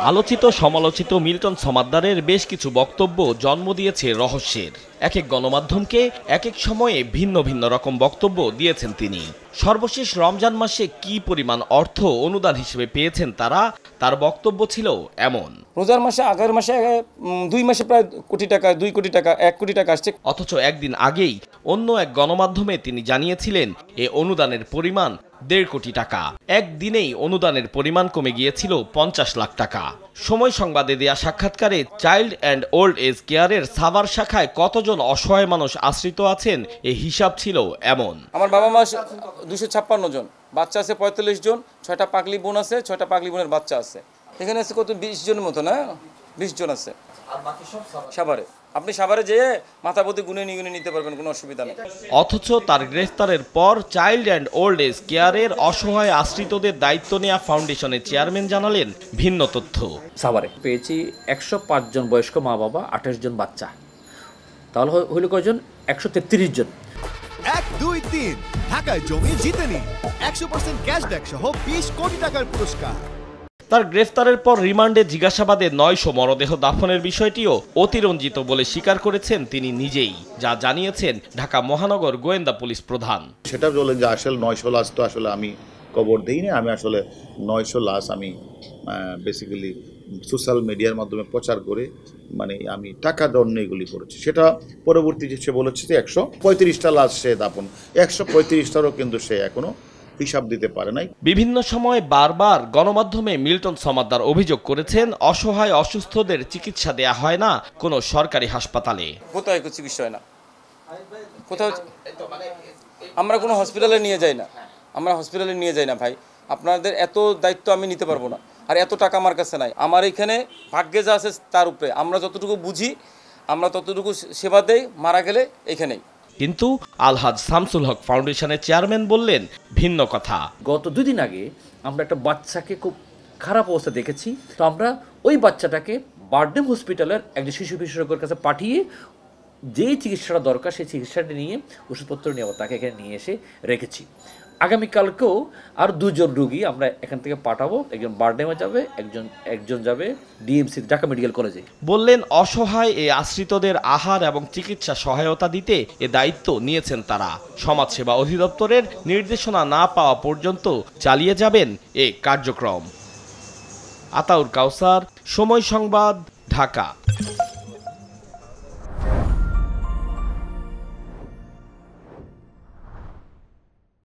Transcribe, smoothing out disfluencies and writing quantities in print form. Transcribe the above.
আলোচিত সমালোচিত মিল্টন সমাদ্দারের বেশ কিছু বক্তব্য জন্ম দিয়েছে রহস্যের। এক এক গণমাধ্যমকে এক এক সময়ে ভিন্ন ভিন্ন রকম বক্তব্য দিয়েছেন তিনি। সর্বশেষ রমজান মাসে কি পরিমাণ অর্থ অনুদান হিসেবে পেয়েছেন তার বক্তব্য ছিল এমন। রোজার মাসে আগের মাসে 2 মাসে প্রায় কোটি টাকা, 2 কোটি টাকা, 1 কোটি টাকা আসছে। অথচ একদিন আগেই অন্য এক গণমাধ্যমে তিনি জানিয়েছিলেন এ অনুদানের পরিমাণ 1.5 কোটি টাকা। একদিনেই অনুদানের পরিমাণ কমে গিয়েছিল 50 লাখ টাকা। সময় সংবাদে দেয়া সাক্ষাৎকারে চাইল্ড অ্যান্ড ওল্ড এজ কেয়ারের সাভার শাখায় কতজন অসহায় মানুষ আশ্রিত আছেন এ হিসাব ছিল এমন। আমার বাবা মা 256 জন, বাচ্চা আছে 45 জন, 6টা পাগলি বোন আছে, 6টা পাগলি বোনের বাচ্চা আছে। এখানে আছে কত 20 জনের মতো, না 20 জন আছে। আর বাকি সব সাভারে। আপনি সাভারে যেয়ে মাথাপতি গুনে নিতে পারবেন, কোনো অসুবিধা নেই। অথচ তার গ্রেফতারের পর চাইল্ড অ্যান্ড ওল্ড এজ কেয়ারের অসহায় আশ্রিতদের দায়িত্ব নেওয়া ফাউন্ডেশনের চেয়ারম্যান জানালেন ভিন্ন তথ্য। সাভারে পেয়েছি 105 জন বয়স্ক মা বাবা, 28 জন বাচ্চা, তাহলে হইল কয়জন? 133 জন। 1, 2, 3 ঢাকায় জমি জিতে নিন 100% ক্যাশব্যাক সহ 20 কোটি টাকার পুরস্কার। তার গ্রেফতারের পর রিমান্ডে জিজ্ঞাসাবাদে 900 মরদেহ দাফনের বিষয়টিও অতিরঞ্জিত বলে স্বীকার করেছেন তিনি নিজেই, যা জানিয়েছেন ঢাকা মহানগর গোয়েন্দা পুলিশ প্রধান। সেটা বলে যে আসলে 900 লাশ তো আসলে আমি কবর দিইনি, আমি আসলে 900 লাশ আমি বেসিক্যালি সোশ্যাল মিডিয়ার মাধ্যমে প্রচার করে আমি টাকা জন্য এগুলি করেছি। সেটা পরবর্তী সে বলেছে যে 135টা লাশ সে দাফন, 135টারও কিন্তু সে এখনো হিসাব দিতে পারে নাই। বিভিন্ন সময় বারবার গণমাধ্যমে মিল্টন সমাদ্দার অভিযোগ করেছেন অসহায় অসুস্থদের চিকিৎসা দেয়া হয় না কোনো সরকারি হাসপাতালে। কোথায় চিকিৎসা হয় না, কোথাও আমরা কোনো হসপিটালে নিয়ে যাই না, ভাই। আপনাদের এত দায়িত্ব আমি নিতে পারবো না, আর এত টাকা আমার কাছে নাই। আমার এখানে ভাগ্যে যা আছে তার উপরে আমরা যতটুকু বুঝি, আমরা ততটুকু সেবা দেই, মারা গেলে এখানেই। কিন্তু আলহাজ শামসুল হক ফাউন্ডেশনের চেয়ারম্যান বললেন ভিন্ন কথা। গত 2 দিন আগে আমরা একটা বাচ্চাকে খুব খারাপ অবস্থা দেখেছি, তো আমরা ওই বাচ্চাটাকে বারডেম হসপিটালের একজন শিশু বিশেষজ্ঞের কাছে পাঠিয়ে যেই চিকিৎসাটা দরকার সেই চিকিৎসাটা নিয়ে ওষুধপত্র নিয়ে তাকে এখানে নিয়ে এসে রেখেছি। আগামীকালকেও আর 2 জন রোগী আমরা এখান থেকে পাঠাবো, একজন বারডেমে যাবে, একজন যাবে ডিএমসি ঢাকা মেডিকেল কলেজে। বললেন অসহায় এই আশ্রিতদের আহার এবং চিকিৎসা সহায়তা দিতে এ দায়িত্ব নিয়েছেন তারা। সমাজসেবা অধিদপ্তরের নির্দেশনা না পাওয়া পর্যন্ত চালিয়ে যাবেন এ কার্যক্রম। আতাউর কাউসার, সময় সংবাদ, ঢাকা।